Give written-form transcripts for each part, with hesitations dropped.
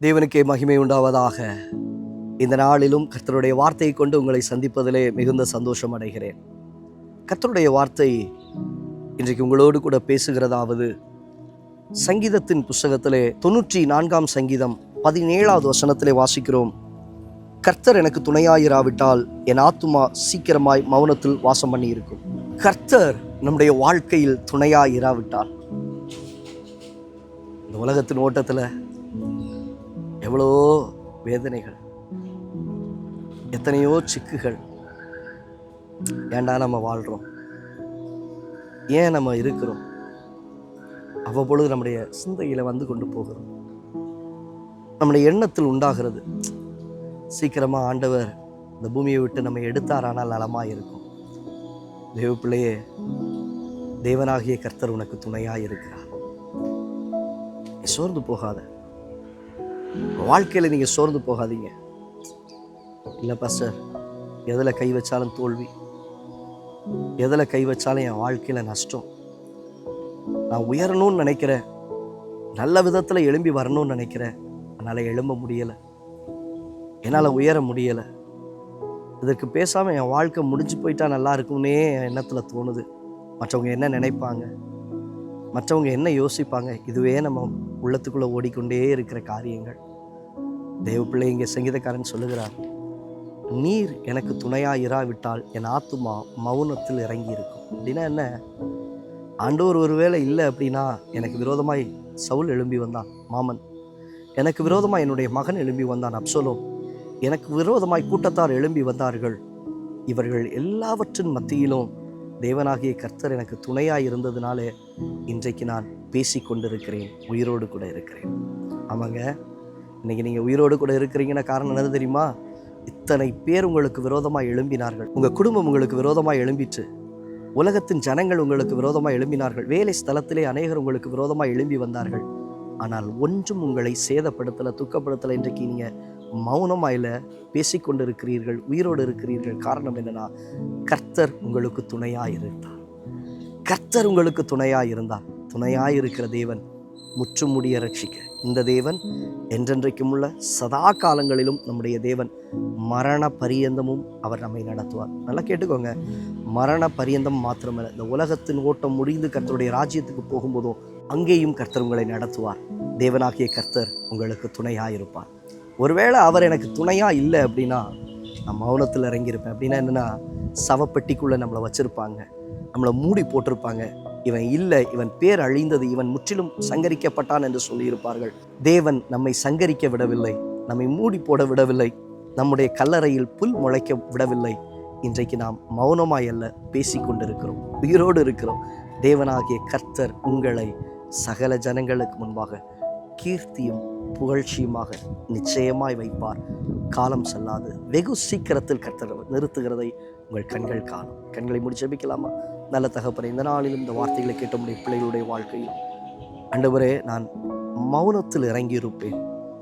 தேவனுக்கே மகிமை உண்டாவதாக. இந்த நாளிலும் கர்த்தருடைய வார்த்தையை கொண்டு உங்களை சந்திப்பதிலே மிகுந்த சந்தோஷம் அடைகிறேன். கர்த்தருடைய வார்த்தை இன்றைக்கு உங்களோடு கூட பேசுகிறதாவது, சங்கீதத்தின் புஸ்தகத்திலே 94ஆம் சங்கீதம் 17வது வசனத்திலே வாசிக்கிறோம். கர்த்தர் எனக்கு துணையாயிராவிட்டால் என் ஆத்துமா சீக்கிரமாய் மௌனத்தில் வாசம் பண்ணி இருக்கும். கர்த்தர் நம்முடைய வாழ்க்கையில் துணையாயிராவிட்டால், இந்த உலகத்தின் ஓட்டத்தில் எவ்வளோ வேதனைகள், எத்தனையோ சிக்குகள். ஏண்டா நம்ம வாழ்கிறோம், ஏன் நம்ம இருக்கிறோம், அவ்வப்பொழுது நம்முடைய சிந்தையில் வந்து கொண்டு போகிறோம். நம்முடைய எண்ணத்தில் உண்டாகிறது, சீக்கிரமாக ஆண்டவர் இந்த பூமியை விட்டு நம்ம எடுத்தாரானால் நலமாக இருக்கும். தேவ பிள்ளையே, தேவனாகிய கர்த்தர் உனக்கு துணையாக இருக்கிறார். நீ சோர்ந்து போகாத. வாழ்க்கையில் நீங்கள் சோர்ந்து போகாதீங்க. இல்லை பாஸ்டர், எதில் கை வச்சாலும் தோல்வி, எதில் கை வச்சாலும் என் வாழ்க்கையில் நஷ்டம், நான் உயரணும்னு நினைக்கிறேன், நல்ல விதத்தில் எழும்பி வரணும்னு நினைக்கிறேன், என்னால் எழும்ப முடியலை, என்னால் உயர முடியலை, இதற்கு பேசாமல் என் வாழ்க்கை முடிஞ்சு போயிட்டா நல்லா இருக்கும்னே என் எண்ணத்தில் தோணுது. மற்றவங்க என்ன நினைப்பாங்க, மற்றவங்க என்ன யோசிப்பாங்க, இதுவே நம்ம உள்ளத்துக்குள்ளே ஓடிக்கொண்டே இருக்கிற காரியங்கள். தேவ பிள்ளை, இங்கே சங்கீதக்காரன் சொல்லுகிறார், நீர் எனக்கு துணையாக இராவிட்டால் என் ஆத்துமா மௌனத்தில் இறங்கி இருக்கும். அப்படின்னா என்ன? ஆண்டவர் ஒருவேளை இல்லை அப்படின்னா, எனக்கு விரோதமாய் சவுல் எழும்பி வந்தான் மாமன், எனக்கு விரோதமாய் என்னுடைய மகன் எழும்பி வந்தான் அப்சலோம், எனக்கு விரோதமாய் கூட்டத்தார் எழும்பி வந்தார்கள். இவர்கள் எல்லாவற்றின் மத்தியிலும் தேவனாகிய கர்த்தர் எனக்கு துணையாக இருந்ததுனாலே இன்றைக்கு நான் பேசி கொண்டிருக்கிறேன், உயிரோடு கூட இருக்கிறேன். ஆமாங்க, இன்றைக்கி நீங்கள் உயிரோடு கூட இருக்கிறீங்கன்னா காரணம் என்ன தெரியுமா? இத்தனை பேர் உங்களுக்கு விரோதமாக எழும்பினார்கள், உங்கள் குடும்பம் உங்களுக்கு விரோதமாக எழும்பிட்டு, உலகத்தின் ஜனங்கள் உங்களுக்கு விரோதமாக எழும்பினார்கள், வேலை ஸ்தலத்திலே அநேகர் உங்களுக்கு விரோதமாக எழும்பி வந்தார்கள். ஆனால் ஒன்றும் உங்களை சேதப்படுத்தலை, துக்கப்படுத்தலை. இன்றைக்கு நீங்கள் மௌனமாயில பேசிக்கொண்டு இருக்கிறீர்கள், உயிரோடு இருக்கிறீர்கள். காரணம் என்னன்னா, கர்த்தர் உங்களுக்கு துணையாக இருந்தார். கர்த்தர் உங்களுக்கு துணையாக இருந்தார். துணையாக இருக்கிற தேவன் முற்றும் முடிய ரட்சிக்க இந்த தேவன் என்றென்றைக்கும் உள்ள சதா காலங்களிலும் நம்முடைய தேவன் மரண பரியந்தமும் அவர் நம்மை நடத்துவார். நல்லா கேட்டுக்கோங்க, மரண பரியந்தம் மாத்திரமல்ல, இந்த உலகத்தின் ஓட்டம் முடிந்து கர்த்தருடைய ராஜ்யத்துக்கு போகும்போதும் அங்கேயும் கர்த்தர் உங்களை நடத்துவார். தேவனாகிய கர்த்தர் உங்களுக்கு துணையாக இருப்பார். ஒருவேளை அவர் எனக்கு துணையாக இல்லை அப்படின்னா, நான் மௌனத்தில் இறங்கியிருப்பேன். அப்படின்னா என்னென்னா, சவப்பெட்டிக்குள்ளே நம்மளை வச்சுருப்பாங்க, நம்மளை மூடி போட்டிருப்பாங்க. இவன் இல்லை, இவன் பேர் அழிந்தது, இவன் முற்றிலும் சங்கரிக்கப்பட்டான் என்று சொல்லியிருப்பார்கள். தேவன் நம்மை சங்கரிக்க விடவில்லை, நம்மை மூடி போட விடவில்லை, நம்முடைய கல்லறையில் புல் முளைக்க விடவில்லை. இன்றைக்கு நாம் மௌனமாய் அல்ல, பேசி கொண்டிருக்கிறோம், உயிரோடு இருக்கிறோம். தேவனாகிய கர்த்தர் உங்களை சகல ஜனங்களுக்கு முன்பாக கீர்த்தியும் புகழ்ச்சியுமாக நிச்சயமாய் வைப்பார். காலம் செல்லாது, வெகு சீக்கிரத்தில் கர்த்தர் நிறுத்துகிறதை உங்கள் கண்கள் காணும். கண்களை மூடி ஜெபிக்கலாமா? நல்ல தகப்பனே, இந்த நாளிலும் இந்த வார்த்தைகளை கேட்ட முடிய பிள்ளைகளுடைய வாழ்க்கையில் ஆண்டவரே, நான் மௌனத்தில் இறங்கியிருப்பேன்.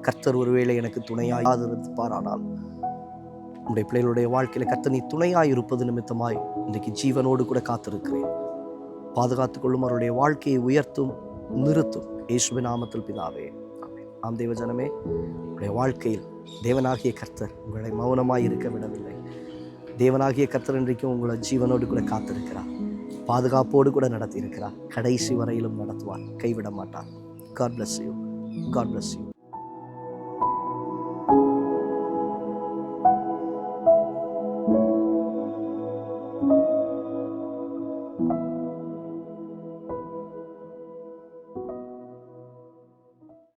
கர்த்தர் ஒருவேளை எனக்கு துணையாக இருப்பாரானால், உங்களுடைய பிள்ளைகளுடைய வாழ்க்கையில் கர்த்தர் நீ துணையாக இருப்பது நிமித்தமாய் இன்றைக்கு ஜீவனோடு கூட காத்திருக்கிறேன். பாதுகாத்துக் கொள்ளும், அவருடைய வாழ்க்கையை உயர்த்தும், நிறுத்தும். இயேசுவின் நாமத்தில் பிதாவே, ஆமென். ஆம் தேவ ஜனமே, உங்களுடைய வாழ்க்கையில் தேவனாகிய கர்த்தர் உங்களை மௌனமாய் இருக்க விடவில்லை. தேவனாகிய கர்த்தர் இன்றைக்கும் உங்களை ஜீவனோடு கூட காத்திருக்கிறார், பாதுகாப்போடு கூட நடத்தி இருக்கிறார், கடைசி வரையிலும் நடத்துவார், கைவிட மாட்டார். God bless you. God bless you.